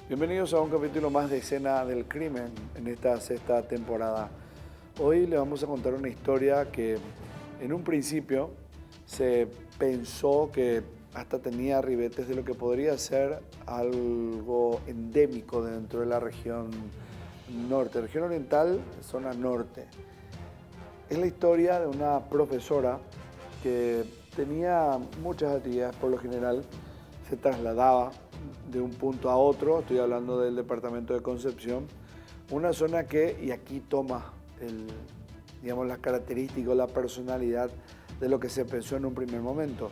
Bienvenidos a un capítulo más de Escena del Crimen en esta sexta temporada. Hoy les vamos a contar una historia que en un principio se pensó que hasta tenía ribetes de lo que podría ser algo endémico dentro de la región norte, región oriental, zona norte. Es la historia de una profesora que tenía muchas actividades, por lo general se trasladaba de un punto a otro, estoy hablando del departamento de Concepción, una zona que, y aquí toma las características, la personalidad de lo que se pensó en un primer momento,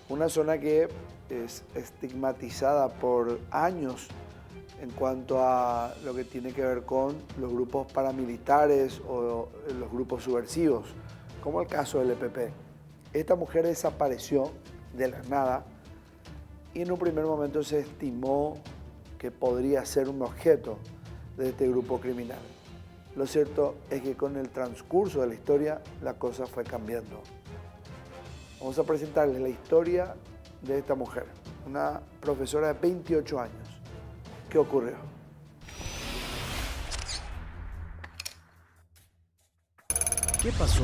una zona que es estigmatizada por años en cuanto a lo que tiene que ver con los grupos paramilitares o los grupos subversivos, como el caso del EPP. Esta mujer desapareció de la nada y en un primer momento se estimó que podría ser un objeto de este grupo criminal. Lo cierto es que con el transcurso de la historia la cosa fue cambiando. Vamos a presentarles la historia de esta mujer, una profesora de 28 años. ¿Qué ocurrió? ¿Qué pasó?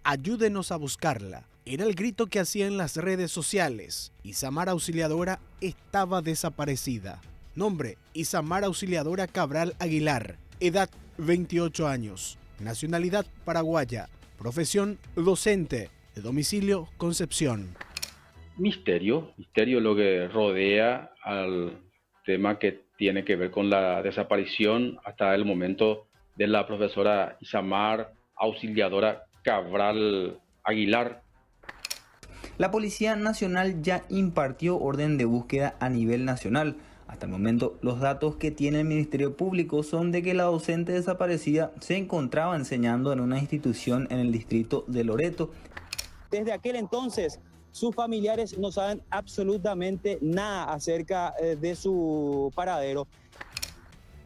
Ayúdenos a buscarla. Era el grito que hacía en las redes sociales. Isamar Auxiliadora estaba desaparecida. Nombre: Isamar Auxiliadora Cabral Aguilar. Edad: 28 años. Nacionalidad: paraguaya. Profesión: docente. De domicilio: Concepción. Misterio lo que rodea al tema que tiene que ver con la desaparición hasta el momento de la profesora Isamar Auxiliadora Cabral Aguilar. La Policía Nacional ya impartió orden de búsqueda a nivel nacional. Hasta el momento, los datos que tiene el Ministerio Público son de que la docente desaparecida se encontraba enseñando en una institución en el distrito de Loreto. Desde aquel entonces, sus familiares no saben absolutamente nada acerca de su paradero.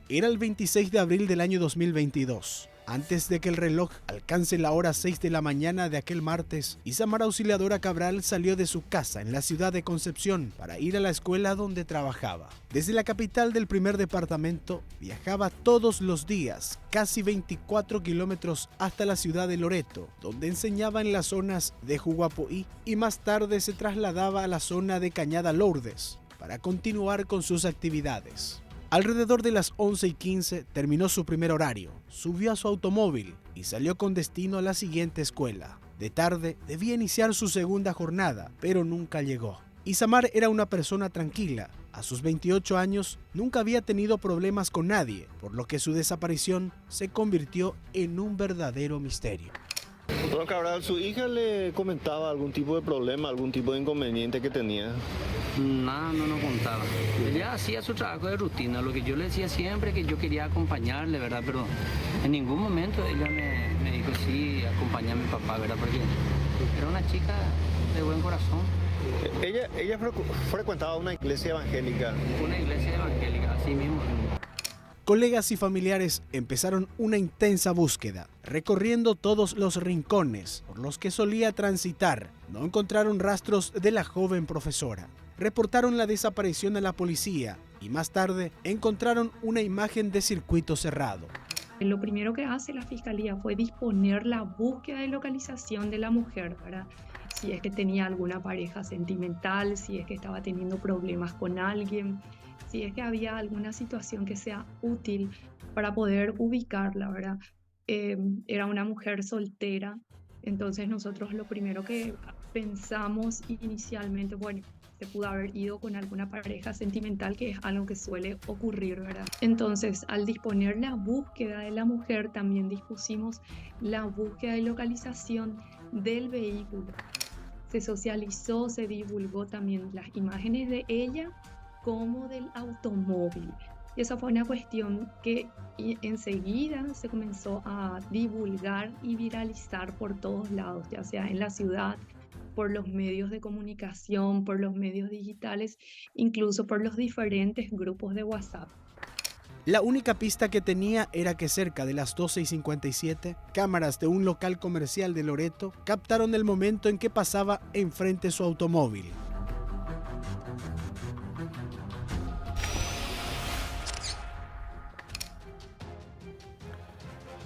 Era el 26 de abril del año 2022. Antes de que el reloj alcance la hora 6 de la mañana de aquel martes, Isamar Auxiliadora Cabral salió de su casa en la ciudad de Concepción para ir a la escuela donde trabajaba. Desde la capital del primer departamento, viajaba todos los días, casi 24 kilómetros hasta la ciudad de Loreto, donde enseñaba en las zonas de Juguapoí y más tarde se trasladaba a la zona de Cañada Lourdes para continuar con sus actividades. Alrededor de las 11:15 terminó su primer horario, subió a su automóvil y salió con destino a la siguiente escuela. De tarde debía iniciar su segunda jornada, pero nunca llegó. Isamar era una persona tranquila. A sus 28 años nunca había tenido problemas con nadie, por lo que su desaparición se convirtió en un verdadero misterio. Don Cabral, ¿su hija le comentaba algún tipo de problema, algún tipo de inconveniente que tenía? Nada, no nos contaba. Ella hacía su trabajo de rutina, lo que yo le decía siempre que yo quería acompañarle, ¿verdad? Pero en ningún momento ella me dijo, sí, acompaña a mi papá, ¿verdad? Porque era una chica de buen corazón. Ella frecuentaba una iglesia evangélica. Una iglesia evangélica, así mismo. Colegas y familiares empezaron una intensa búsqueda, recorriendo todos los rincones por los que solía transitar. No encontraron rastros de la joven profesora. Reportaron la desaparición a la policía y más tarde encontraron una imagen de circuito cerrado. Lo primero que hace la Fiscalía fue disponer la búsqueda de localización de la mujer, ¿verdad? Si es que tenía alguna pareja sentimental, si es que estaba teniendo problemas con alguien, si es que había alguna situación que sea útil para poder ubicarla, ¿verdad? Era una mujer soltera, entonces nosotros lo primero que pensamos inicialmente, bueno, se pudo haber ido con alguna pareja sentimental, que es algo que suele ocurrir, ¿verdad? Entonces, al disponer la búsqueda de la mujer, también dispusimos la búsqueda y localización del vehículo. Se socializó, se divulgó también las imágenes de ella como del automóvil. Y esa fue una cuestión que enseguida se comenzó a divulgar y viralizar por todos lados, ya sea en la ciudad, por los medios de comunicación, por los medios digitales, incluso por los diferentes grupos de WhatsApp. La única pista que tenía era que cerca de las 12:57, cámaras de un local comercial de Loreto captaron el momento en que pasaba enfrente su automóvil.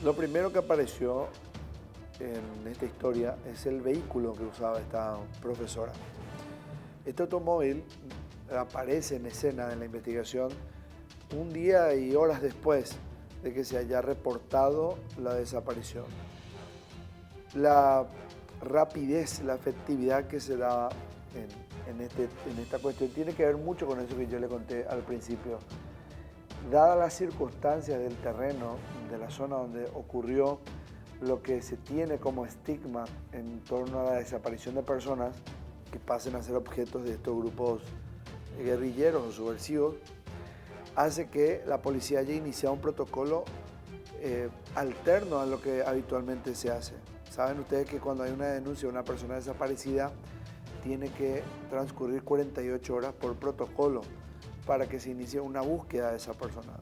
Lo primero que apareció en esta historia es el vehículo que usaba esta profesora. Este automóvil aparece en escena en la investigación un día y horas después de que se haya reportado la desaparición. La rapidez, la efectividad que se da en esta cuestión tiene que ver mucho con eso que yo le conté al principio. Dadas las circunstancias del terreno, de la zona donde ocurrió, lo que se tiene como estigma en torno a la desaparición de personas que pasen a ser objetos de estos grupos guerrilleros o subversivos, hace que la policía haya iniciado un protocolo alterno a lo que habitualmente se hace. Saben ustedes que cuando hay una denuncia de una persona desaparecida, tiene que transcurrir 48 horas por protocolo para que se inicie una búsqueda de esa persona.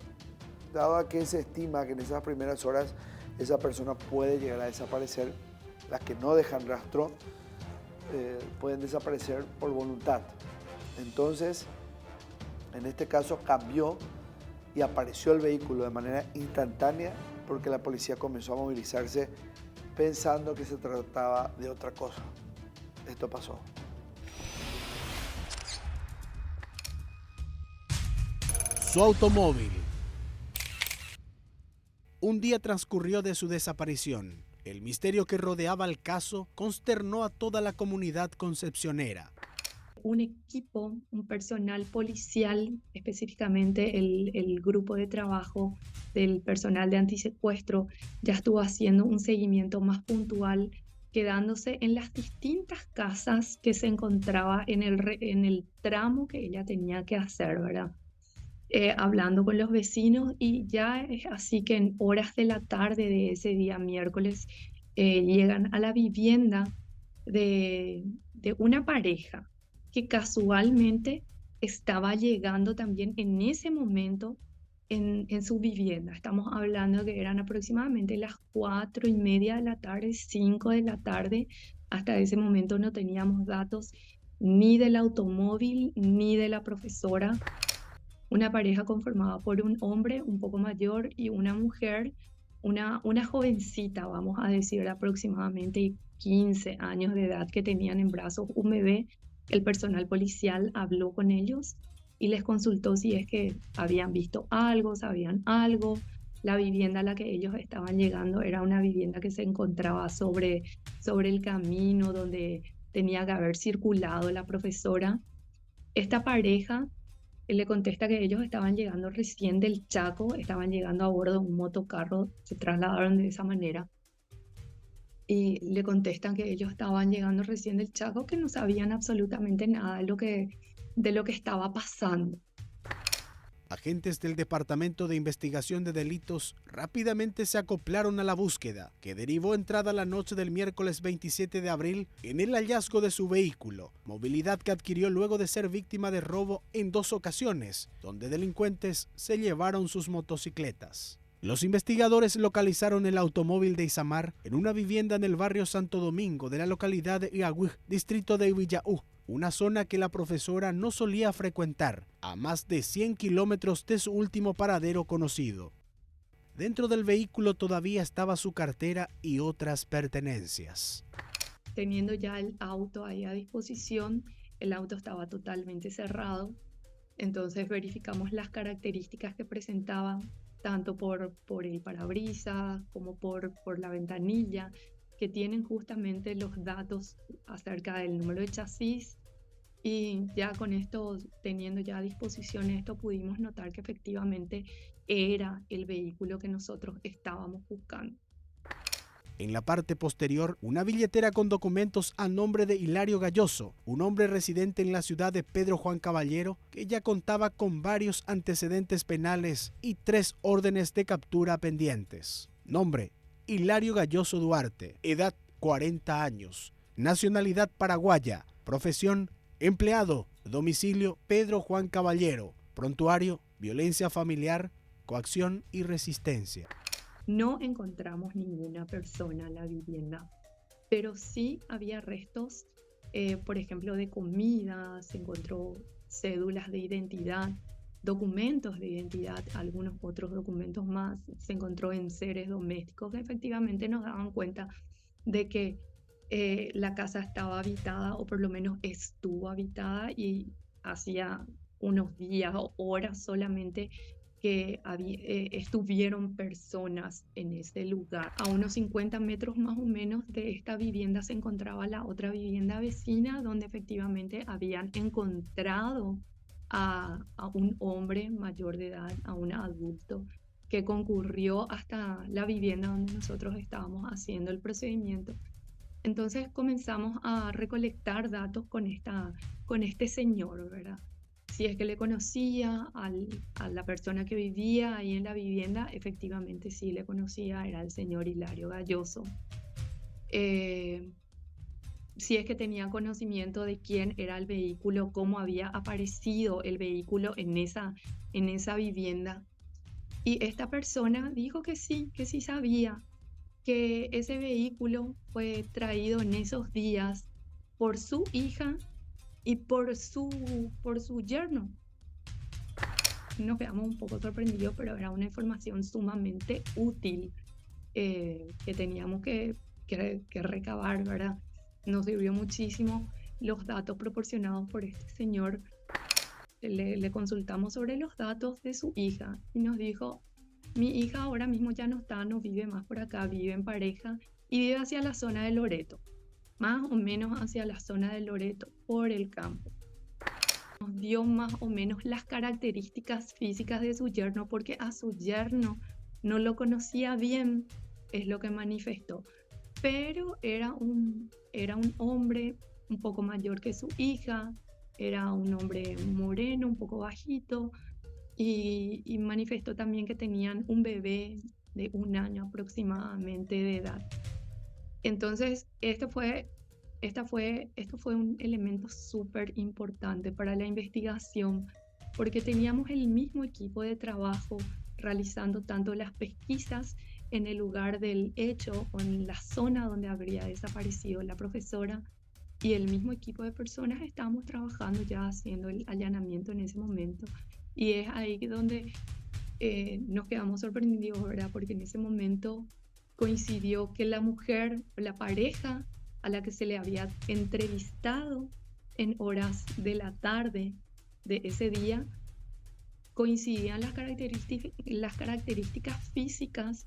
Dado a que se estima que en esas primeras horas esa persona puede llegar a desaparecer, las que no dejan rastro pueden desaparecer por voluntad. Entonces, en este caso cambió y apareció el vehículo de manera instantánea porque la policía comenzó a movilizarse pensando que se trataba de otra cosa. Esto pasó. Su automóvil. Un día transcurrió de su desaparición. El misterio que rodeaba el caso consternó a toda la comunidad concepcionera. Un equipo, un personal policial, específicamente el grupo de trabajo del personal de antisecuestro, ya estuvo haciendo un seguimiento más puntual, quedándose en las distintas casas que se encontraba en el tramo que ella tenía que hacer, ¿verdad? Hablando con los vecinos, y ya es así que en horas de la tarde de ese día miércoles llegan a la vivienda de una pareja que casualmente estaba llegando también en ese momento en su vivienda. Estamos hablando que eran aproximadamente las 4:30 de la tarde, 5 de la tarde. Hasta ese momento no teníamos datos ni del automóvil ni de la profesora. Una pareja conformada por un hombre un poco mayor y una mujer, una jovencita, vamos a decir, aproximadamente 15 años de edad, que tenían en brazos un bebé. El personal policial habló con ellos y les consultó si es que habían visto algo, sabían algo. La vivienda a la que ellos estaban llegando era una vivienda que se encontraba sobre el camino donde tenía que haber circulado la profesora. Esta pareja le contesta que ellos estaban llegando recién del Chaco, estaban llegando a bordo de un motocarro, se trasladaron de esa manera. Y le contestan que ellos estaban llegando recién del Chaco, que no sabían absolutamente nada de lo que estaba pasando. Agentes del Departamento de Investigación de Delitos rápidamente se acoplaron a la búsqueda, que derivó entrada la noche del miércoles 27 de abril en el hallazgo de su vehículo, movilidad que adquirió luego de ser víctima de robo en 2 ocasiones, donde delincuentes se llevaron sus motocicletas. Los investigadores localizaron el automóvil de Isamar en una vivienda en el barrio Santo Domingo de la localidad de Iagüí, distrito de Villaú, una zona que la profesora no solía frecuentar, a más de 100 kilómetros de su último paradero conocido. Dentro del vehículo todavía estaba su cartera y otras pertenencias. Teniendo ya el auto ahí a disposición, el auto estaba totalmente cerrado, entonces verificamos las características que presentaba, tanto por el parabrisas como por la ventanilla, que tienen justamente los datos acerca del número de chasis, y ya con esto, teniendo ya a disposición esto, pudimos notar que efectivamente era el vehículo que nosotros estábamos buscando. En la parte posterior, una billetera con documentos a nombre de Hilario Galloso, un hombre residente en la ciudad de Pedro Juan Caballero, que ya contaba con varios antecedentes penales y 3 órdenes de captura pendientes. Nombre: Hilario Galloso Duarte, edad 40 años, nacionalidad paraguaya, profesión empleado, domicilio Pedro Juan Caballero, prontuario violencia familiar, coacción y resistencia. No encontramos ninguna persona en la vivienda, pero sí había restos, por ejemplo, de comida, se encontró cédulas de identidad, documentos de identidad, algunos otros documentos más, se encontró en seres domésticos que efectivamente nos daban cuenta de que la casa estaba habitada, o por lo menos estuvo habitada, y hacía unos días o horas solamente que estuvieron personas en ese lugar. A unos 50 metros más o menos de esta vivienda se encontraba la otra vivienda vecina, donde efectivamente habían encontrado a un hombre mayor de edad, a un adulto, que concurrió hasta la vivienda donde nosotros estábamos haciendo el procedimiento. Entonces comenzamos a recolectar datos con este señor, ¿verdad? Si es que le conocía a la persona que vivía ahí en la vivienda, efectivamente sí le conocía, era el señor Hilario Gayoso. Si es que tenía conocimiento de quién era el vehículo, cómo había aparecido el vehículo en esa vivienda. Y esta persona dijo que sí sabía que ese vehículo fue traído en esos días por su hija y por su yerno. Nos quedamos un poco sorprendidos, pero era una información sumamente útil que teníamos que recabar, ¿verdad? Nos sirvió muchísimo los datos proporcionados por este señor. Le consultamos sobre los datos de su hija y nos dijo: mi hija ahora mismo ya no está, no vive más por acá, vive en pareja y vive hacia la zona de Loreto, más o menos hacia la zona de Loreto, por el campo. Nos dio más o menos las características físicas de su yerno, porque a su yerno no lo conocía bien, es lo que manifestó, pero era un hombre un poco mayor que su hija, era un hombre moreno, un poco bajito, y manifestó también que tenían un bebé de 1 año aproximadamente de edad. Entonces, esto fue un elemento súper importante para la investigación, porque teníamos el mismo equipo de trabajo realizando tanto las pesquisas en el lugar del hecho o en la zona donde habría desaparecido la profesora, y el mismo equipo de personas estábamos trabajando ya haciendo el allanamiento en ese momento. Y es ahí donde nos quedamos sorprendidos, ¿verdad? Porque en ese momento coincidió que la mujer, la pareja a la que se le había entrevistado en horas de la tarde de ese día, coincidían las características físicas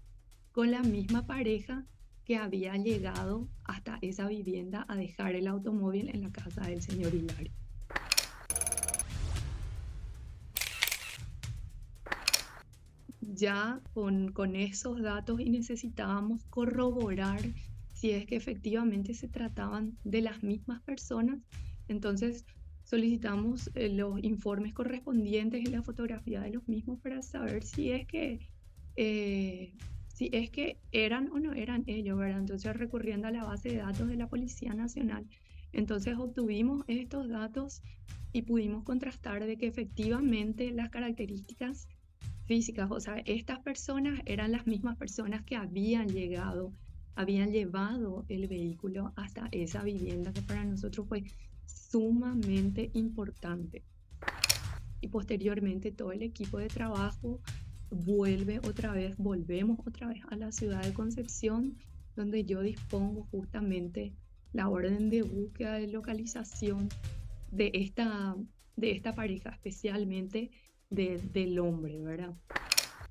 con la misma pareja que había llegado hasta esa vivienda a dejar el automóvil en la casa del señor Hilario. Ya con esos datos, y necesitábamos corroborar si es que efectivamente se trataban de las mismas personas. Entonces solicitamos los informes correspondientes y la fotografía de los mismos para saber si es que eran o no eran ellos, ¿verdad? Entonces, recurriendo a la base de datos de la Policía Nacional, entonces obtuvimos estos datos y pudimos contrastar de que efectivamente las características físicas, o sea, estas personas eran las mismas personas que habían llevado el vehículo hasta esa vivienda, que para nosotros fue sumamente importante. Y posteriormente todo el equipo de trabajo volvemos otra vez a la ciudad de Concepción, donde yo dispongo justamente la orden de búsqueda de localización de esta pareja, especialmente del hombre, ¿verdad?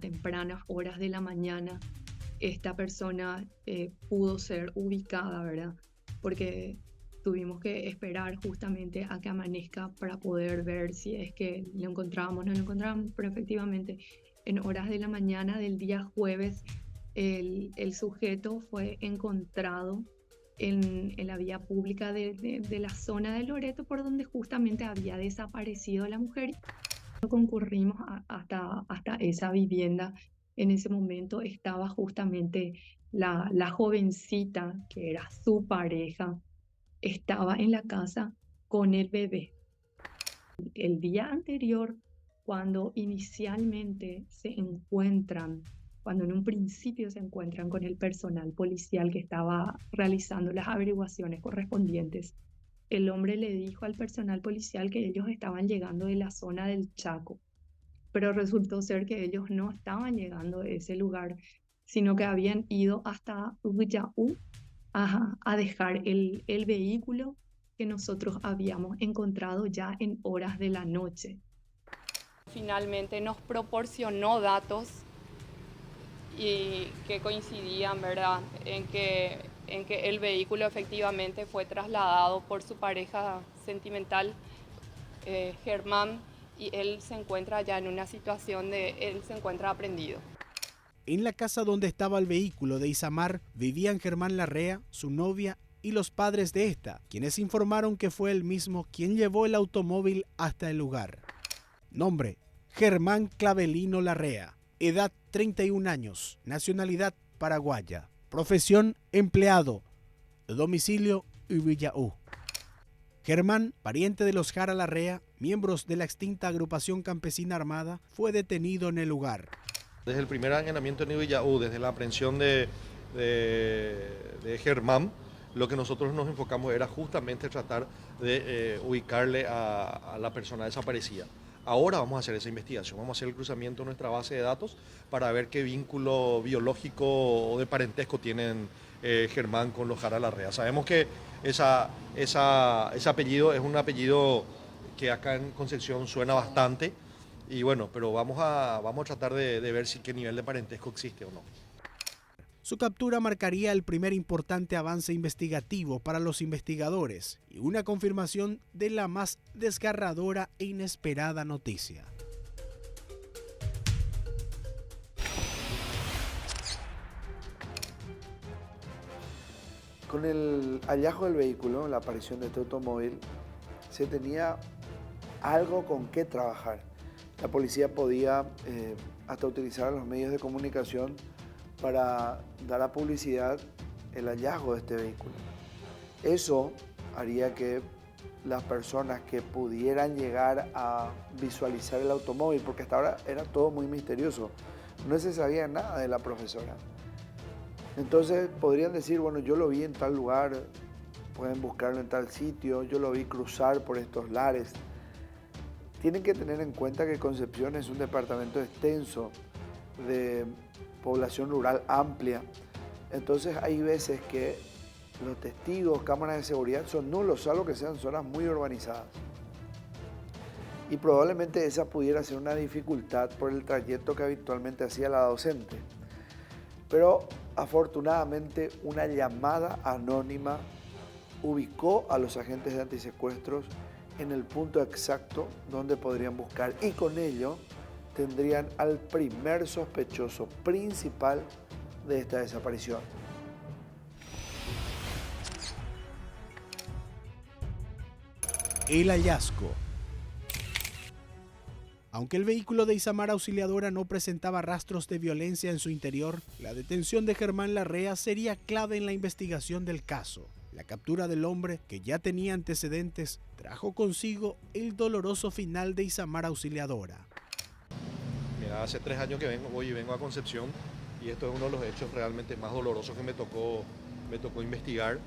Tempranas horas de la mañana, esta persona pudo ser ubicada, ¿verdad? Porque tuvimos que esperar justamente a que amanezca para poder ver si es que lo encontrábamos o no lo encontrábamos, pero efectivamente en horas de la mañana del día jueves el sujeto fue encontrado en la vía pública de la zona de Loreto, por donde justamente había desaparecido la mujer. Concurrimos hasta esa vivienda. En ese momento estaba justamente la jovencita, que era su pareja, estaba en la casa con el bebé. El día anterior, cuando inicialmente cuando en un principio se encuentran con el personal policial que estaba realizando las averiguaciones correspondientes, el hombre le dijo al personal policial que ellos estaban llegando de la zona del Chaco pero resultó ser que ellos no estaban llegando a ese lugar, sino que habían ido hasta Ubiyaú a dejar el vehículo que nosotros habíamos encontrado ya en horas de la noche. Finalmente nos proporcionó datos y que coincidían, ¿verdad?, en que el vehículo efectivamente fue trasladado por su pareja sentimental, Germán, y él se encuentra ya en una situación él se encuentra aprendido. En la casa donde estaba el vehículo de Isamar vivían Germán Larrea, su novia y los padres de esta, quienes informaron que fue él mismo quien llevó el automóvil hasta el lugar. Nombre: Germán Clavelino Larrea. Edad: 31 años. Nacionalidad: paraguaya. Profesión: empleado. Domicilio: Ubiyaú. Germán, pariente de los Jara Larrea, miembros de la extinta agrupación campesina armada, fue detenido en el lugar. Desde el primer allanamiento en Ubiyaú, desde la aprehensión de Germán, lo que nosotros nos enfocamos era justamente tratar de ubicarle a la persona desaparecida. Ahora vamos a hacer esa investigación, vamos a hacer el cruzamiento de nuestra base de datos para ver qué vínculo biológico o de parentesco tienen Germán con los Jara Larrea. Sabemos que ese apellido es un apellido que acá en Concepción suena bastante, y bueno, pero vamos a tratar de ver qué nivel de parentesco existe o no. Su captura marcaría el primer importante avance investigativo para los investigadores y una confirmación de la más desgarradora e inesperada noticia. Con el hallazgo del vehículo, la aparición de este automóvil, se tenía algo con qué trabajar. La policía podía hasta utilizar los medios de comunicación para dar a publicidad el hallazgo de este vehículo. Eso haría que las personas que pudieran llegar a visualizar el automóvil, porque hasta ahora era todo muy misterioso, no se sabía nada de la profesora. Entonces podrían decir, bueno, yo lo vi en tal lugar, pueden buscarlo en tal sitio, yo lo vi cruzar por estos lares. Tienen que tener en cuenta que Concepción es un departamento extenso, de población rural amplia. Entonces hay veces que los testigos, cámaras de seguridad son nulos, salvo que sean zonas muy urbanizadas. Y probablemente esa pudiera ser una dificultad por el trayecto que habitualmente hacía la docente. Pero afortunadamente una llamada anónima ubicó a los agentes de antisecuestros en el punto exacto donde podrían buscar, y con ello tendrían al primer sospechoso principal de esta desaparición. El hallazgo. Aunque el vehículo de Isamar Auxiliadora no presentaba rastros de violencia en su interior, la detención de Germán Larrea sería clave en la investigación del caso. La captura del hombre, que ya tenía antecedentes, trajo consigo el doloroso final de Isamar Auxiliadora. Mira, hace 3 años que vengo a Concepción, y esto es uno de los hechos realmente más dolorosos que me tocó investigar.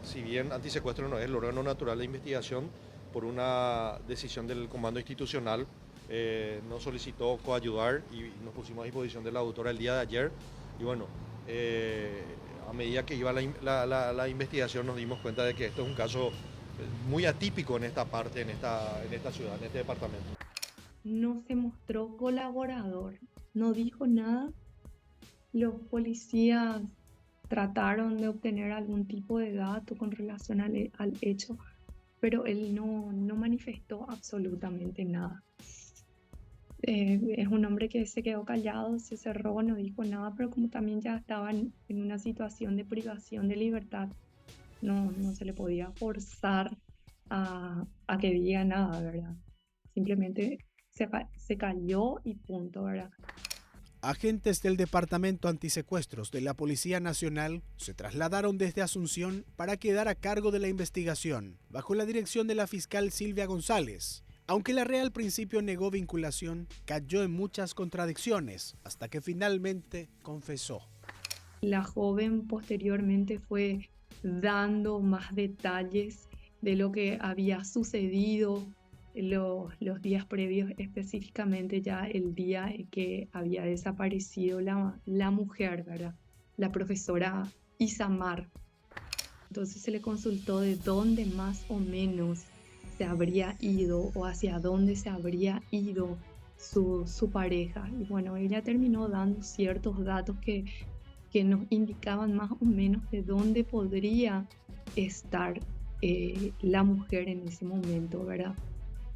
Si bien Antisecuestro no es el órgano natural de investigación, por una decisión del comando institucional, nos solicitó coayudar y nos pusimos a disposición de la auditora el día de ayer. Y bueno, a medida que iba la investigación nos dimos cuenta de que esto es un caso muy atípico en esta parte, en esta ciudad, en este departamento. No se mostró colaborador, no dijo nada. Los policías trataron de obtener algún tipo de dato con relación al hecho, pero él no manifestó absolutamente nada. Es un hombre que se quedó callado, se cerró, no dijo nada, pero como también ya estaban en una situación de privación de libertad, no se le podía forzar a que diga nada, ¿verdad? Simplemente se cayó y punto, ¿verdad? Agentes del Departamento Antisecuestros de la Policía Nacional se trasladaron desde Asunción para quedar a cargo de la investigación, bajo la dirección de la fiscal Silvia González. Aunque Larrea al principio negó vinculación, cayó en muchas contradicciones, hasta que finalmente confesó. La joven posteriormente fue dando más detalles de lo que había sucedido, los días previos, específicamente ya el día en que había desaparecido la mujer, ¿verdad? La profesora Isamar. Entonces se le consultó de dónde más o menos se habría ido o hacia dónde se habría ido su pareja. Y bueno, ella terminó dando ciertos datos que nos indicaban más o menos de dónde podría estar la mujer en ese momento, ¿verdad?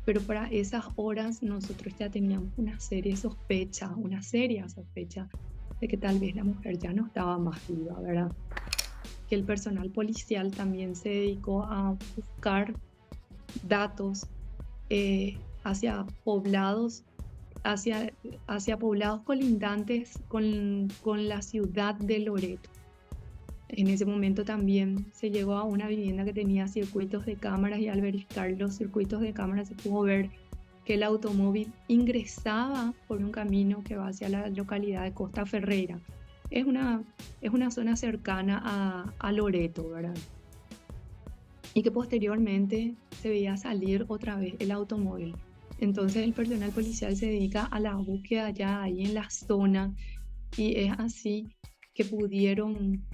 Pero para esas horas nosotros ya teníamos una seria sospecha de que tal vez la mujer ya no estaba más viva, ¿verdad? Que el personal policial también se dedicó a buscar datos hacia poblados colindantes con la ciudad de Loreto. En ese momento también se llegó a una vivienda que tenía circuitos de cámaras y al verificar los circuitos de cámaras se pudo ver que el automóvil ingresaba por un camino que va hacia la localidad de Costa Ferreira. Es una zona cercana a Loreto, ¿verdad? Y que posteriormente se veía salir otra vez el automóvil. Entonces el personal policial se dedica a la búsqueda ya ahí en la zona y es así que pudieron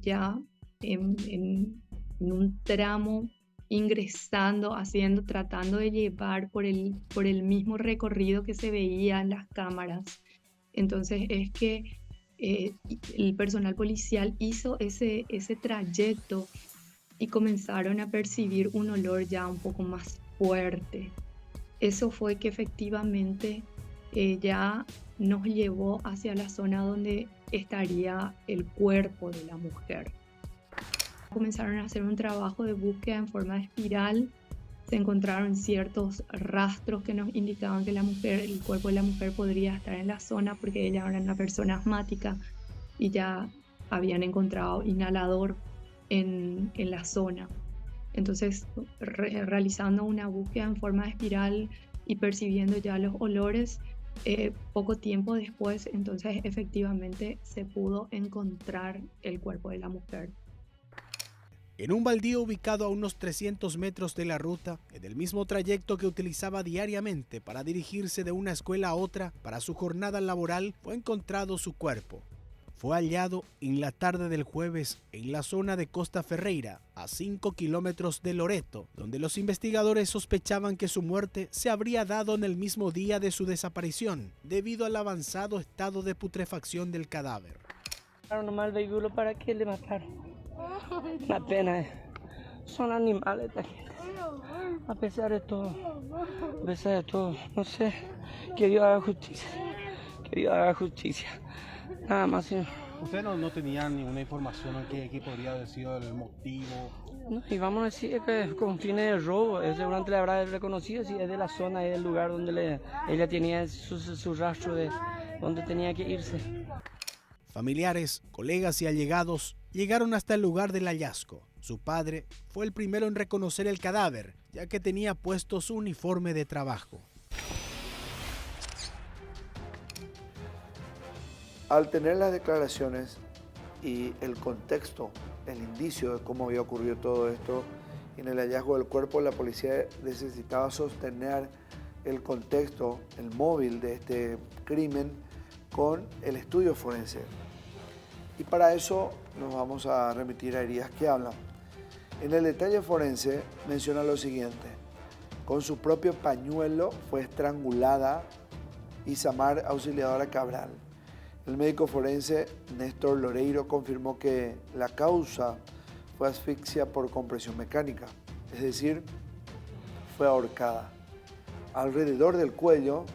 ya en un tramo ingresando, tratando de llevar por el mismo recorrido que se veía en las cámaras. Entonces es que el personal policial hizo ese trayecto y comenzaron a percibir un olor ya un poco más fuerte. Eso fue que efectivamente ya nos llevó hacia la zona donde estaría el cuerpo de la mujer. Comenzaron a hacer un trabajo de búsqueda en forma de espiral. Se encontraron ciertos rastros que nos indicaban que el cuerpo de la mujer podría estar en la zona porque ella era una persona asmática y ya habían encontrado inhalador en la zona. Entonces, realizando una búsqueda en forma de espiral y percibiendo ya los olores, poco tiempo después, entonces efectivamente se pudo encontrar el cuerpo de la mujer. En un baldío ubicado a unos 300 metros de la ruta, en el mismo trayecto que utilizaba diariamente para dirigirse de una escuela a otra para su jornada laboral, fue encontrado su cuerpo. Fue hallado en la tarde del jueves en la zona de Costa Ferreira, a 5 kilómetros de Loreto, donde los investigadores sospechaban que su muerte se habría dado en el mismo día de su desaparición, debido al avanzado estado de putrefacción del cadáver. Nomás el vehículo para que le mataron. Una pena, son animales también. A pesar de todo, no sé, que Dios haga justicia. Nada más, señor. ¿Usted no tenía ninguna información en qué podría haber sido el motivo? No, y vamos a decir que con fines de robo, seguramente le habrá reconocido si es de la zona, es del lugar donde ella tenía su rastro de donde tenía que irse. Familiares, colegas y allegados llegaron hasta el lugar del hallazgo. Su padre fue el primero en reconocer el cadáver, ya que tenía puesto su uniforme de trabajo. Al tener las declaraciones y el contexto, el indicio de cómo había ocurrido todo esto, en el hallazgo del cuerpo, la policía necesitaba sostener el contexto, el móvil de este crimen con el estudio forense. Y para eso nos vamos a remitir a heridas que hablan. En el detalle forense menciona lo siguiente: con su propio pañuelo fue estrangulada Isamar Auxiliadora Cabral. El médico forense Néstor Loreiro confirmó que la causa fue asfixia por compresión mecánica, es decir, fue ahorcada. Alrededor del cuello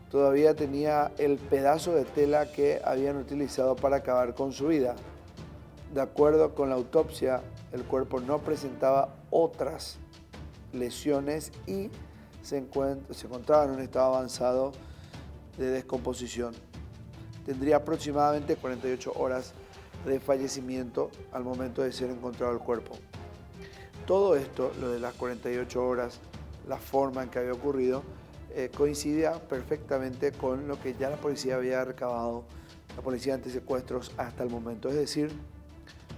todavía tenía el pedazo de tela que habían utilizado para acabar con su vida. De acuerdo con la autopsia, el cuerpo no presentaba otras lesiones y se encontraba en un estado avanzado de descomposición. Tendría aproximadamente 48 horas de fallecimiento al momento de ser encontrado el cuerpo. Todo esto, lo de las 48 horas, la forma en que había ocurrido, coincidía perfectamente con lo que ya la policía había recabado, la policía antisecuestros hasta el momento. Es decir,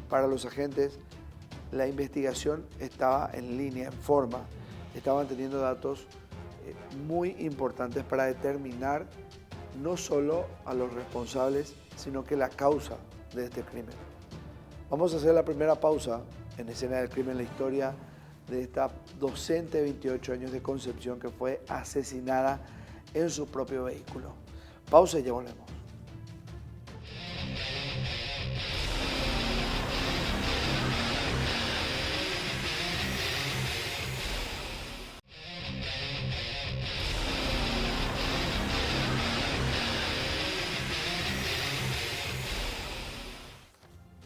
para los agentes, la investigación estaba en línea, en forma. estaban teniendo datos muy importantes para determinar no solo a los responsables, sino que la causa de este crimen. Vamos a hacer la primera pausa en Escena del Crimen, la historia de esta docente de 28 años de Concepción que fue asesinada en su propio vehículo. Pausa y ya volvemos.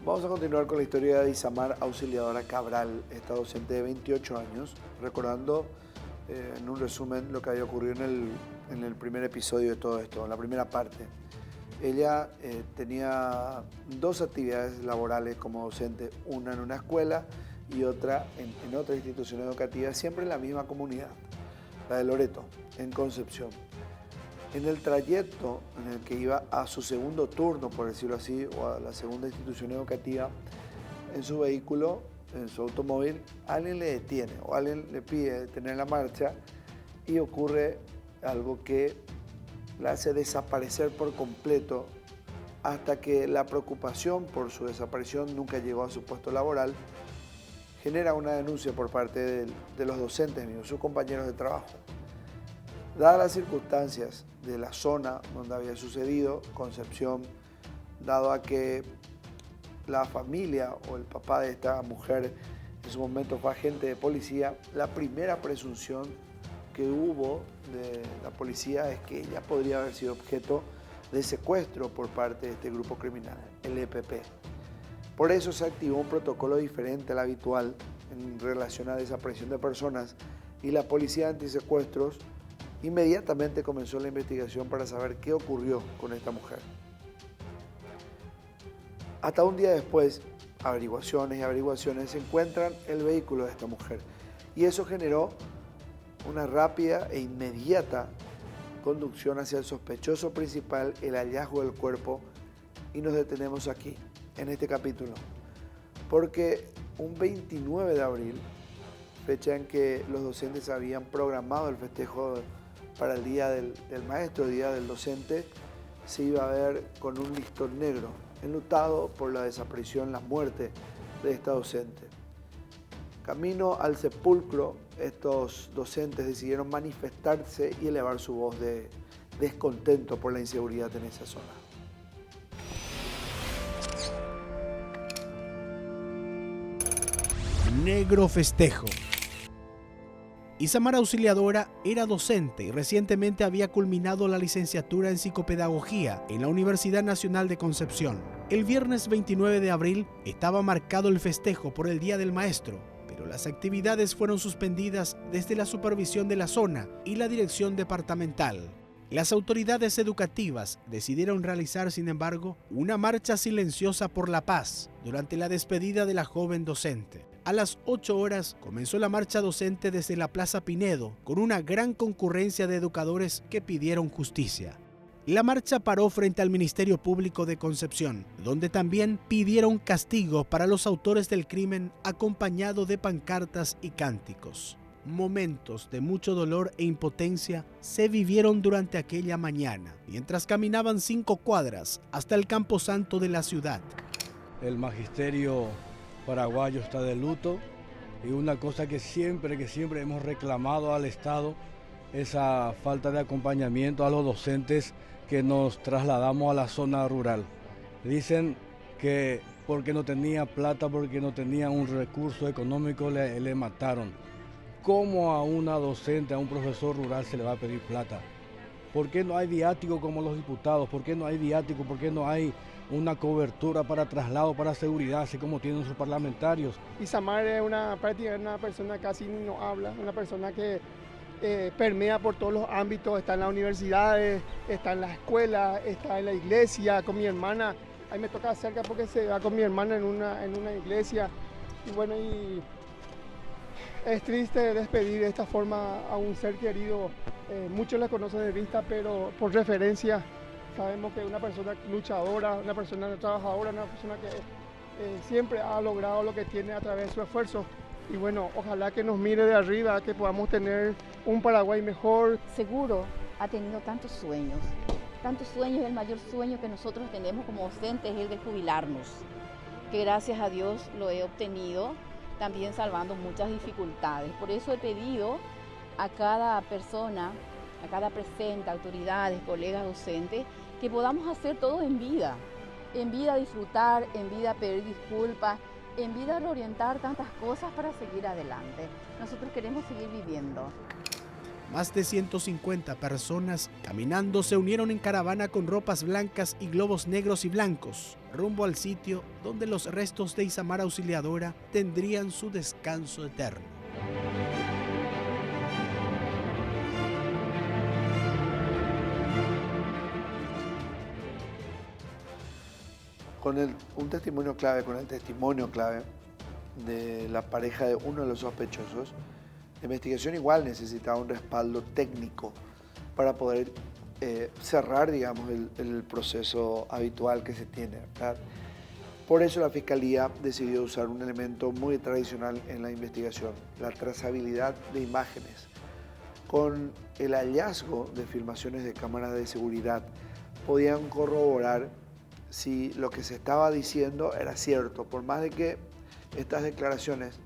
Vamos a continuar con la historia de Isamar Auxiliadora Cabral, esta docente de 28 años, recordando en un resumen lo que había ocurrido en el primer episodio de todo esto, en la primera parte. Ella tenía dos actividades laborales como docente, una en una escuela y otra en otra institución educativa, siempre en la misma comunidad, la de Loreto, en Concepción. En el trayecto en el que iba a su segundo turno, por decirlo así, o a la segunda institución educativa, en su vehículo, en su automóvil, alguien le detiene o alguien le pide detener la marcha y ocurre algo que la hace desaparecer por completo hasta que la preocupación por su desaparición nunca llegó a su puesto laboral, genera una denuncia por parte de los docentes mismos, sus compañeros de trabajo. Dadas las circunstancias de la zona donde había sucedido, Concepción, dado a que la familia o el papá de esta mujer en su momento fue agente de policía, la primera presunción que hubo de la policía es que ella podría haber sido objeto de secuestro por parte de este grupo criminal, el EPP. Por eso se activó un protocolo diferente al habitual en relación a desaparición de personas y la policía antisecuestros inmediatamente comenzó la investigación para saber qué ocurrió con esta mujer. Hasta un día después, averiguaciones, se encuentran el vehículo de esta mujer. Y eso generó una rápida e inmediata conducción hacia el sospechoso principal, el hallazgo del cuerpo. Y nos detenemos aquí, en este capítulo. Porque un 29 de abril, fecha en que los docentes habían programado el festejo para el Día del Maestro, el Día del Docente, se iba a ver con un listón negro, enlutado por la desaparición, la muerte de esta docente. Camino al sepulcro, estos docentes decidieron manifestarse y elevar su voz de descontento por la inseguridad en esa zona. Negro festejo. Isamar Auxiliadora era docente y recientemente había culminado la licenciatura en psicopedagogía en la Universidad Nacional de Concepción. El viernes 29 de abril estaba marcado el festejo por el Día del Maestro, pero las actividades fueron suspendidas desde la supervisión de la zona y la dirección departamental. Las autoridades educativas decidieron realizar, sin embargo, una marcha silenciosa por la paz durante la despedida de la joven docente. A las 8 horas comenzó la marcha docente desde la Plaza Pinedo, con una gran concurrencia de educadores que pidieron justicia. La marcha paró frente al Ministerio Público de Concepción, donde también pidieron castigo para los autores del crimen, acompañado de pancartas y cánticos. Momentos de mucho dolor e impotencia se vivieron durante aquella mañana, mientras caminaban 5 cuadras hasta el camposanto de la ciudad. El magisterio paraguayo está de luto y una cosa que siempre hemos reclamado al Estado, esa falta de acompañamiento a los docentes que nos trasladamos a la zona rural. Dicen que porque no tenía plata, porque no tenía un recurso económico, le mataron. ¿Cómo a una docente, a un profesor rural se le va a pedir plata? ¿Por qué no hay viático como los diputados? ¿Por qué no hay viático? ¿Por qué no hay una cobertura para traslado, para seguridad, así como tienen sus parlamentarios? Isamar es prácticamente una persona que casi no habla, una persona que permea por todos los ámbitos, está en las universidades, está en las escuelas, está en la iglesia, con mi hermana. Ahí me toca cerca porque se va con mi hermana en una iglesia. Y bueno, y es triste despedir de esta forma a un ser querido. Muchos la conocen de vista, pero por referencia sabemos que es una persona luchadora, una persona trabajadora, una persona que siempre ha logrado lo que tiene a través de su esfuerzo. Y bueno, ojalá que nos mire de arriba, que podamos tener un Paraguay mejor. Seguro ha tenido tantos sueños, el mayor sueño que nosotros tenemos como docentes es el de jubilarnos, que gracias a Dios lo he obtenido, también salvando muchas dificultades. Por eso he pedido a cada persona, a cada presente, autoridades, colegas docentes, que podamos hacer todo en vida disfrutar, en vida pedir disculpas, en vida reorientar tantas cosas para seguir adelante. Nosotros queremos seguir viviendo. Más de 150 personas caminando se unieron en caravana con ropas blancas y globos negros y blancos, rumbo al sitio donde los restos de Isamar Auxiliadora tendrían su descanso eterno. Con el testimonio clave de la pareja de uno de los sospechosos, la investigación igual necesitaba un respaldo técnico para poder cerrar, digamos, el proceso habitual que se tiene, ¿verdad? Por eso la Fiscalía decidió usar un elemento muy tradicional en la investigación, la trazabilidad de imágenes. Con el hallazgo de filmaciones de cámaras de seguridad, podían corroborar si lo que se estaba diciendo era cierto, por más de que estas declaraciones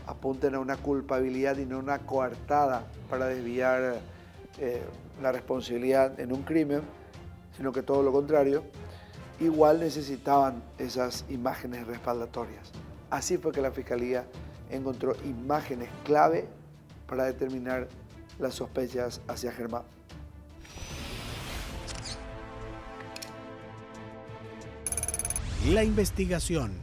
apunten a una culpabilidad y no una coartada para desviar la responsabilidad en un crimen, sino que todo lo contrario, igual necesitaban esas imágenes respaldatorias. Así fue que la Fiscalía encontró imágenes clave para determinar las sospechas hacia Germán. La investigación.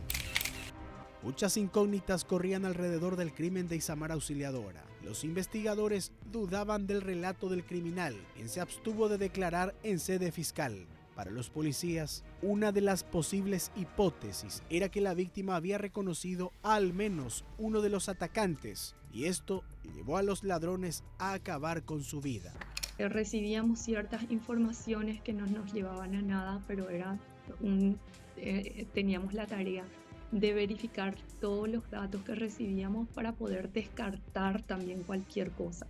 Muchas incógnitas corrían alrededor del crimen de Isamar Auxiliadora. Los investigadores dudaban del relato del criminal, quien se abstuvo de declarar en sede fiscal. Para los policías, una de las posibles hipótesis era que la víctima había reconocido a al menos uno de los atacantes, y esto llevó a los ladrones a acabar con su vida. Recibíamos ciertas informaciones que no nos llevaban a nada, pero teníamos la tarea de verificar todos los datos que recibíamos para poder descartar también cualquier cosa.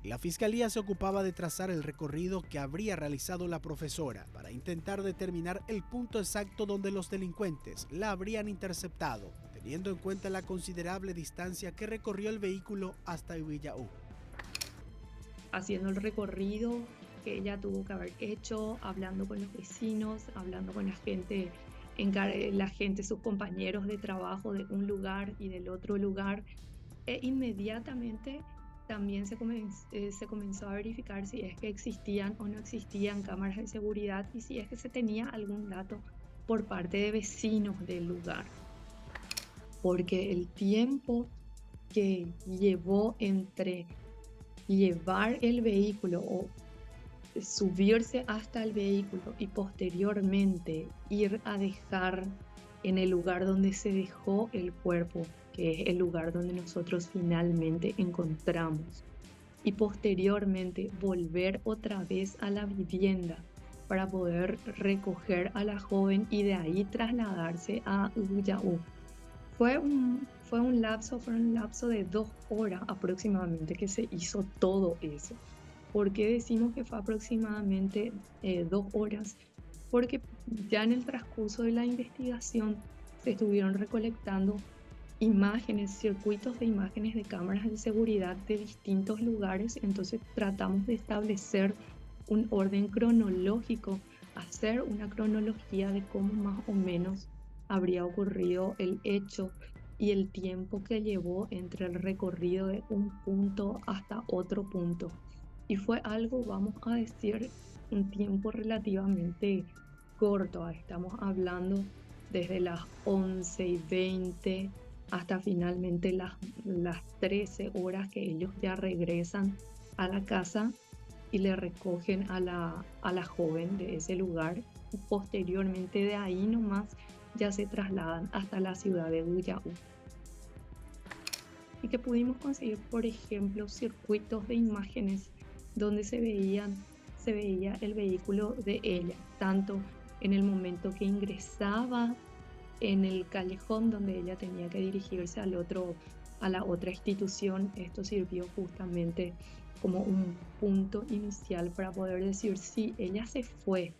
La Fiscalía se ocupaba de trazar el recorrido que habría realizado la profesora para intentar determinar el punto exacto donde los delincuentes la habrían interceptado, teniendo en cuenta la considerable distancia que recorrió el vehículo hasta Villaú. Haciendo el recorrido que ella tuvo que haber hecho, hablando con los vecinos, hablando con la gente, sus compañeros de trabajo de un lugar y del otro lugar, e inmediatamente también se comenzó a verificar si es que existían o no existían cámaras de seguridad y si es que se tenía algún dato por parte de vecinos del lugar. Porque el tiempo que llevó entre llevar el vehículo o subirse hasta el vehículo y posteriormente ir a dejar en el lugar donde se dejó el cuerpo, que es el lugar donde nosotros finalmente encontramos, y posteriormente volver otra vez a la vivienda para poder recoger a la joven y de ahí trasladarse a Ullaú. Fueron un lapso de 2 horas aproximadamente que se hizo todo eso. ¿Por qué decimos que fue aproximadamente 2 horas? Porque ya en el transcurso de la investigación se estuvieron recolectando imágenes, circuitos de imágenes de cámaras de seguridad de distintos lugares, entonces tratamos de establecer un orden cronológico, hacer una cronología de cómo más o menos habría ocurrido el hecho y el tiempo que llevó entre el recorrido de un punto hasta otro punto. Y fue algo, vamos a decir, un tiempo relativamente corto. Estamos hablando desde las 11:20 hasta finalmente las 13 horas que ellos ya regresan a la casa y le recogen a la joven de ese lugar. Y posteriormente de ahí nomás ya se trasladan hasta la ciudad de Ullaú. Y que pudimos conseguir, por ejemplo, circuitos de imágenes donde se veía el vehículo de ella, tanto en el momento que ingresaba en el callejón donde ella tenía que dirigirse a la otra institución. Esto sirvió justamente como un punto inicial para poder decir si ella se fue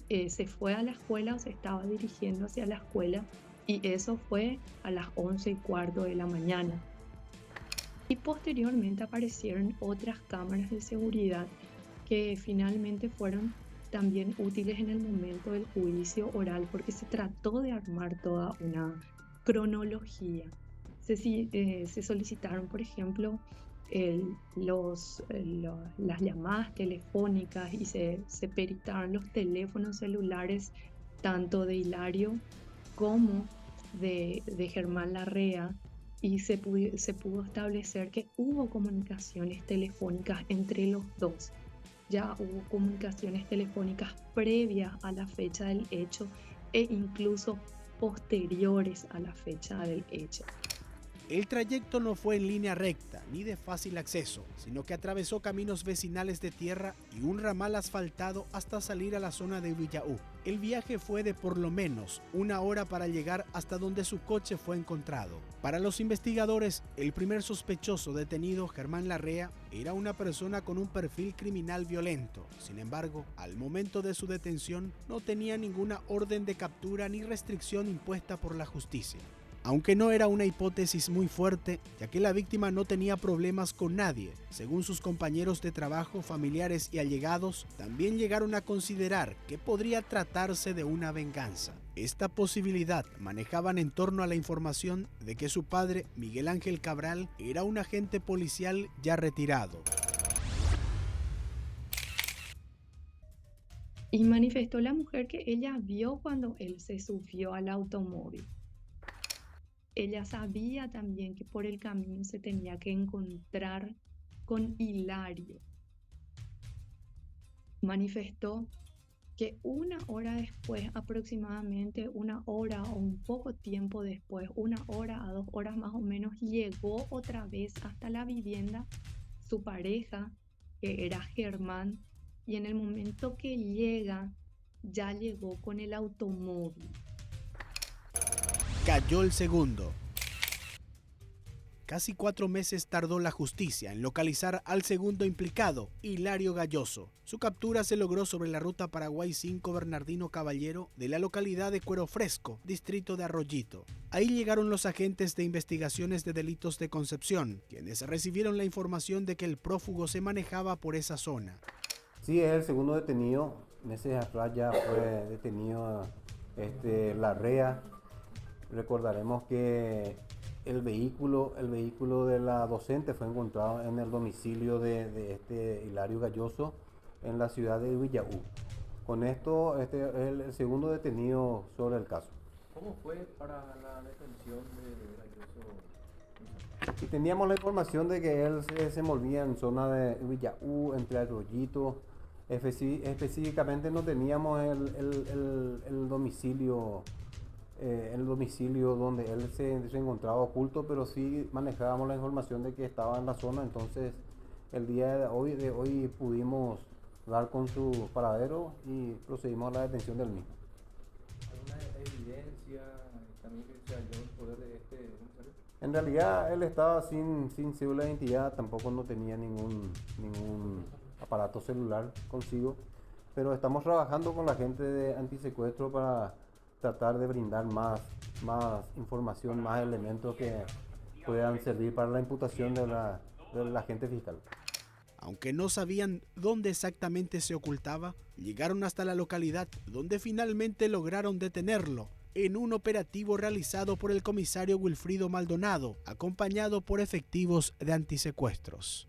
a la escuela o se estaba dirigiendo hacia la escuela, y eso fue a las 11:15 de la mañana. Y posteriormente aparecieron otras cámaras de seguridad que finalmente fueron también útiles en el momento del juicio oral, porque se trató de armar toda una cronología. Se solicitaron, por ejemplo, las llamadas telefónicas, y se peritaron los teléfonos celulares tanto de Hilario como de Germán Larrea, y se pudo establecer que hubo comunicaciones telefónicas entre los dos. Ya hubo comunicaciones telefónicas previas a la fecha del hecho e incluso posteriores a la fecha del hecho. El trayecto no fue en línea recta ni de fácil acceso, sino que atravesó caminos vecinales de tierra y un ramal asfaltado hasta salir a la zona de Villaú. El viaje fue de por lo menos 1 hora para llegar hasta donde su coche fue encontrado. Para los investigadores, el primer sospechoso detenido, Germán Larrea, era una persona con un perfil criminal violento. Sin embargo, al momento de su detención, no tenía ninguna orden de captura ni restricción impuesta por la justicia. Aunque no era una hipótesis muy fuerte, ya que la víctima no tenía problemas con nadie. Según sus compañeros de trabajo, familiares y allegados, también llegaron a considerar que podría tratarse de una venganza. Esta posibilidad manejaban en torno a la información de que su padre, Miguel Ángel Cabral, era un agente policial ya retirado. Y manifestó la mujer que ella vio cuando él se subió al automóvil. Ella sabía también que por el camino se tenía que encontrar con Hilario. Manifestó que 1 hora después, aproximadamente 1 hora o un poco tiempo después, 1 hora a 2 horas más o menos, llegó otra vez hasta la vivienda su pareja, que era Germán, y en el momento que llega, ya llegó con el automóvil. Cayó el segundo. Casi 4 meses tardó la justicia en localizar al segundo implicado, Hilario Galloso. Su captura se logró sobre la ruta Paraguay 5 Bernardino Caballero de la localidad de Cuero Fresco, distrito de Arroyito. Ahí llegaron los agentes de investigaciones de delitos de Concepción, quienes recibieron la información de que el prófugo se manejaba por esa zona. Sí, es el segundo detenido. Meses atrás ya fue detenido Larrea. Recordaremos que el vehículo de la docente fue encontrado en el domicilio de Hilario Galloso en la ciudad de Villaú. Con esto, es el segundo detenido sobre el caso. ¿Cómo fue para la detención de Galloso? Y teníamos la información de que él se movía en zona de Villaú, entre Arroyito. Específicamente no teníamos el domicilio. El domicilio donde él se encontraba oculto, pero sí manejábamos la información de que estaba en la zona. Entonces el día de hoy pudimos dar con su paradero y procedimos a la detención del mismo. ¿Alguna evidencia también que se halló en poder de este comisario? En realidad él estaba sin cédula de identidad, tampoco no tenía ningún aparato celular consigo, pero estamos trabajando con la gente de antisecuestro para tratar de brindar más información, más elementos que puedan servir para la imputación del agente fiscal. Aunque no sabían dónde exactamente se ocultaba, llegaron hasta la localidad donde finalmente lograron detenerlo en un operativo realizado por el comisario Wilfrido Maldonado, acompañado por efectivos de antisecuestros.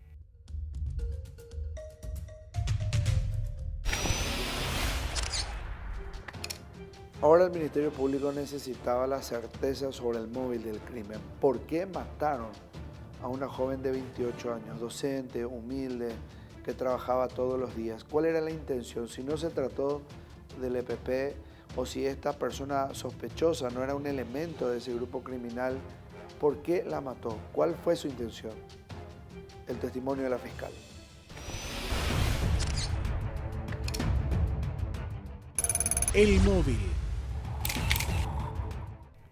Ahora el Ministerio Público necesitaba la certeza sobre el móvil del crimen. ¿Por qué mataron a una joven de 28 años, docente, humilde, que trabajaba todos los días? ¿Cuál era la intención? Si no se trató del EPP o si esta persona sospechosa no era un elemento de ese grupo criminal, ¿por qué la mató? ¿Cuál fue su intención? El testimonio de la fiscal. El móvil.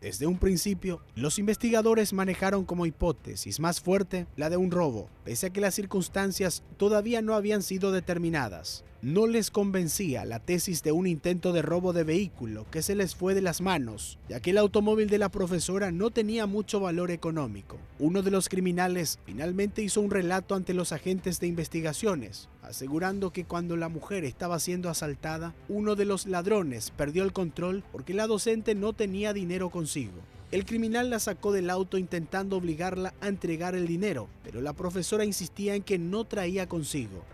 Desde un principio, los investigadores manejaron como hipótesis más fuerte la de un robo, pese a que las circunstancias todavía no habían sido determinadas. No les convencía la tesis de un intento de robo de vehículo que se les fue de las manos, ya que el automóvil de la profesora no tenía mucho valor económico. Uno de los criminales finalmente hizo un relato ante los agentes de investigaciones, asegurando que cuando la mujer estaba siendo asaltada, uno de los ladrones perdió el control porque la docente no tenía dinero consigo. El criminal la sacó del auto intentando obligarla a entregar el dinero, pero la profesora insistía en que no traía consigo.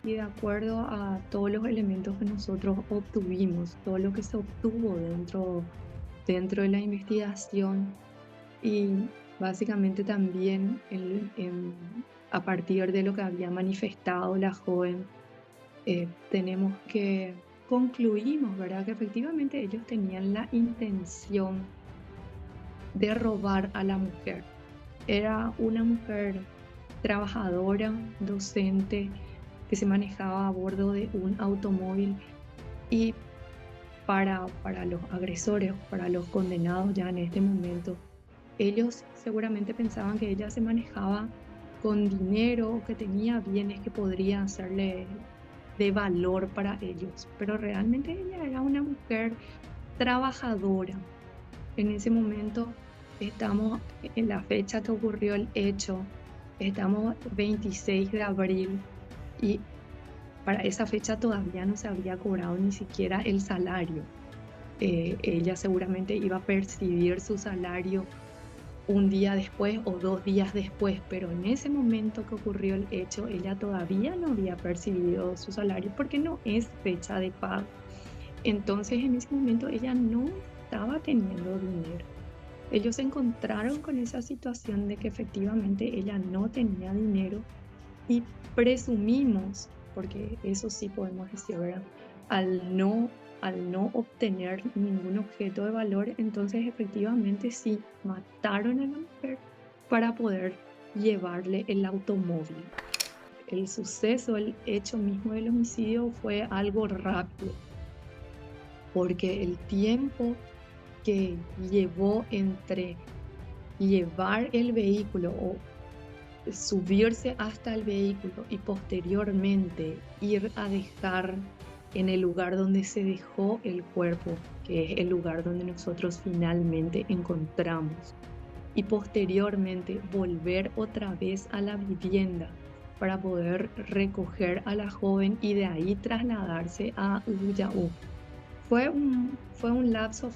Y de acuerdo a todos los elementos que nosotros obtuvimos, todo lo que se obtuvo dentro de la investigación y básicamente también a partir de lo que había manifestado la joven, tenemos que concluimos, ¿verdad?, que efectivamente ellos tenían la intención de robar a la mujer. Era una mujer trabajadora, docente, que se manejaba a bordo de un automóvil, y para los agresores, para los condenados ya en este momento, ellos seguramente pensaban que ella se manejaba con dinero, que tenía bienes que podrían serle de valor para ellos, pero realmente ella era una mujer trabajadora. En ese momento estamos en la fecha que ocurrió el hecho, estamos 26 de abril, y para esa fecha todavía no se había cobrado ni siquiera el salario. Ella seguramente iba a percibir su salario un día después o 2 días después, pero en ese momento que ocurrió el hecho, ella todavía no había percibido su salario porque no es fecha de pago. Entonces en ese momento ella no estaba teniendo dinero. Ellos se encontraron con esa situación de que efectivamente ella no tenía dinero, y presumimos, porque eso sí podemos decir, ¿verdad?, al no obtener ningún objeto de valor, entonces efectivamente sí mataron a la mujer para poder llevarle el automóvil. El suceso, el hecho mismo del homicidio fue algo rápido, porque el tiempo que llevó entre llevar el vehículo o subirse hasta el vehículo y posteriormente ir a dejar en el lugar donde se dejó el cuerpo, que es el lugar donde nosotros finalmente encontramos, y posteriormente volver otra vez a la vivienda para poder recoger a la joven y de ahí trasladarse a Ubuyaú. Fue un lapso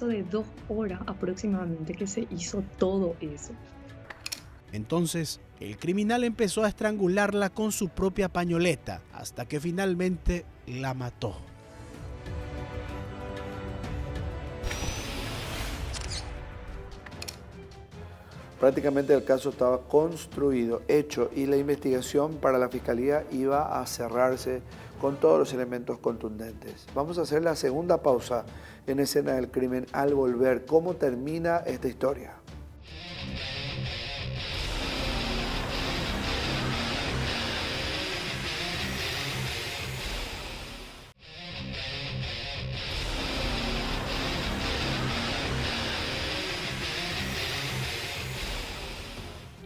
de 2 horas aproximadamente que se hizo todo eso. Entonces, el criminal empezó a estrangularla con su propia pañoleta hasta que finalmente la mató. Prácticamente el caso estaba construido, hecho, y la investigación para la Fiscalía iba a cerrarse con todos los elementos contundentes. Vamos a hacer la segunda pausa en Escena del Crimen. Al volver, ¿cómo termina esta historia?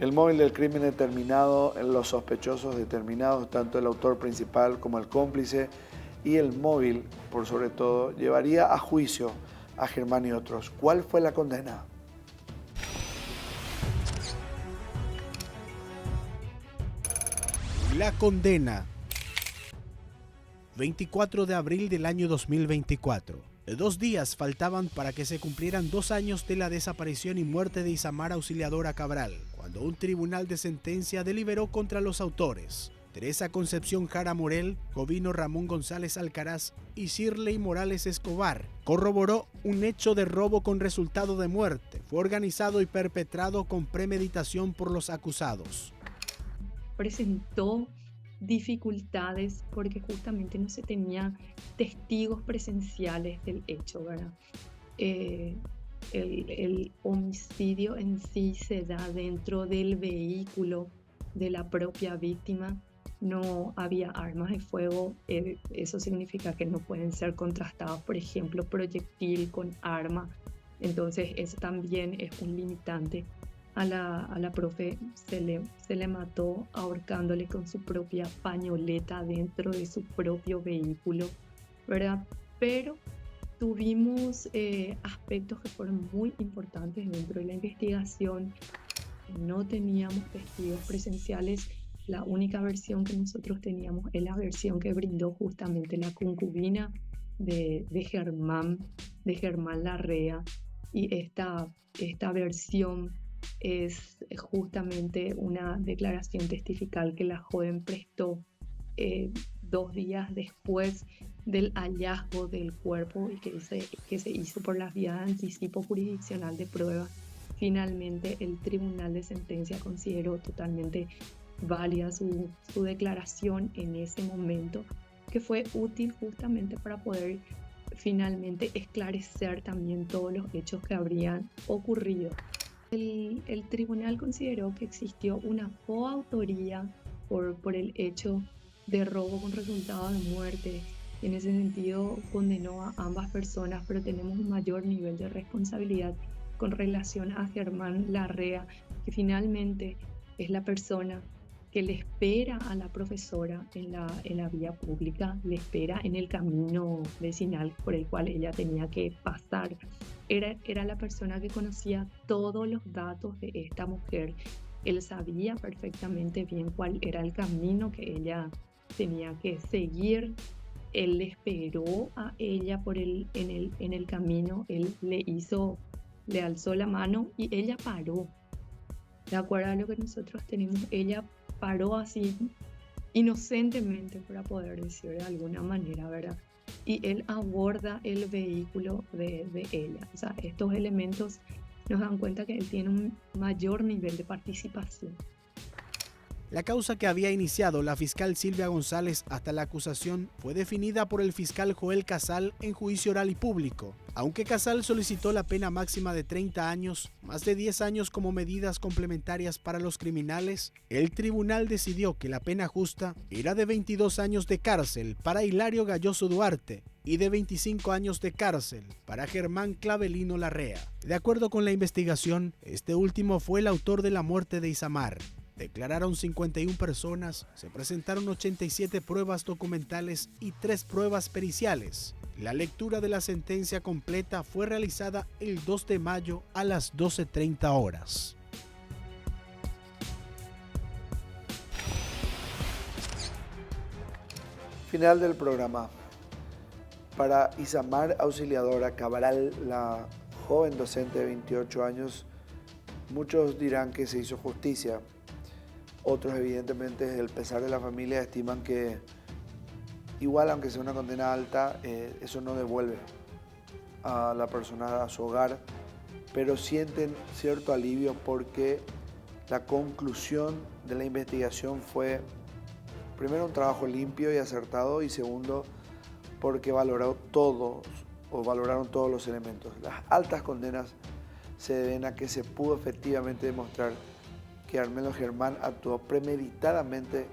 El móvil del crimen determinado, los sospechosos determinados, tanto el autor principal como el cómplice, y el móvil, por sobre todo, llevaría a juicio a Germán y otros. ¿Cuál fue la condena? La condena. 24 de abril del año 2024. 2 días faltaban para que se cumplieran 2 años de la desaparición y muerte de Isamar Auxiliadora Cabral, cuando un tribunal de sentencia deliberó contra los autores. Teresa Concepción Jara Morel, Jovino Ramón González Alcaraz y Shirley Morales Escobar corroboró un hecho de robo con resultado de muerte. Fue organizado y perpetrado con premeditación por los acusados. Presentó dificultades porque justamente no se tenía testigos presenciales del hecho, ¿verdad? El homicidio en sí se da dentro del vehículo de la propia víctima. No había armas de fuego, eso significa que no pueden ser contrastados, por ejemplo, proyectil con arma Entonces eso también es un limitante. A la profe se le mató ahorcándole con su propia pañoleta dentro de su propio vehículo, ¿verdad? Pero tuvimos aspectos que fueron muy importantes dentro de la investigación. No teníamos testigos presenciales. La única versión que nosotros teníamos es la versión que brindó justamente la concubina de Germán Larrea. Y esta versión es justamente una declaración testifical que la joven prestó 2 días después del hallazgo del cuerpo y que se hizo por las vías de anticipo jurisdiccional de prueba. Finalmente el tribunal de sentencia consideró totalmente válida su declaración en ese momento, que fue útil justamente para poder finalmente esclarecer también todos los hechos que habrían ocurrido. El tribunal consideró que existió una coautoría por el hecho de robo con resultado de muerte. En ese sentido condenó a ambas personas, pero tenemos un mayor nivel de responsabilidad con relación a Germán Larrea, que finalmente es la persona que le espera a la profesora en la vía pública, le espera en el camino vecinal por el cual ella tenía que pasar. Era la persona que conocía todos los datos de esta mujer. Él sabía perfectamente bien cuál era el camino que ella tenía que seguir. Él le esperó a ella en el camino, él le alzó la mano y ella paró. De acuerdo a lo que nosotros tenemos, ella paró así inocentemente, para poder decir de alguna manera, ¿verdad? Y él aborda el vehículo de ella. O sea, estos elementos nos dan cuenta que él tiene un mayor nivel de participación. La causa que había iniciado la fiscal Silvia González hasta la acusación fue definida por el fiscal Joel Casal en juicio oral y público. Aunque Casal solicitó la pena máxima de 30 años, más de 10 años como medidas complementarias para los criminales, el tribunal decidió que la pena justa era de 22 años de cárcel para Hilario Galloso Duarte y de 25 años de cárcel para Germán Clavelino Larrea. De acuerdo con la investigación, este último fue el autor de la muerte de Isamar. Declararon 51 personas, se presentaron 87 pruebas documentales y 3 pruebas periciales. La lectura de la sentencia completa fue realizada el 2 de mayo a las 12:30 horas. Final del programa. Para Isamar Auxiliadora Cabral, la joven docente de 28 años, muchos dirán que se hizo justicia. Otros, evidentemente, desde el pesar de la familia, estiman que igual, aunque sea una condena alta, eso no devuelve a la persona a su hogar, pero sienten cierto alivio porque la conclusión de la investigación fue, primero, un trabajo limpio y acertado, y segundo, porque valoraron todos los elementos. Las altas condenas se deben a que se pudo efectivamente demostrar que Armelo Germán actuó premeditadamente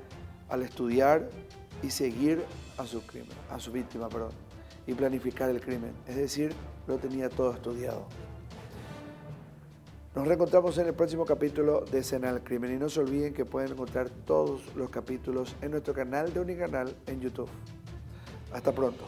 al estudiar y seguir a su víctima, y planificar el crimen. Es decir, lo tenía todo estudiado. Nos reencontramos en el próximo capítulo de Escena del Crimen y no se olviden que pueden encontrar todos los capítulos en nuestro canal de Unicanal en YouTube. Hasta pronto.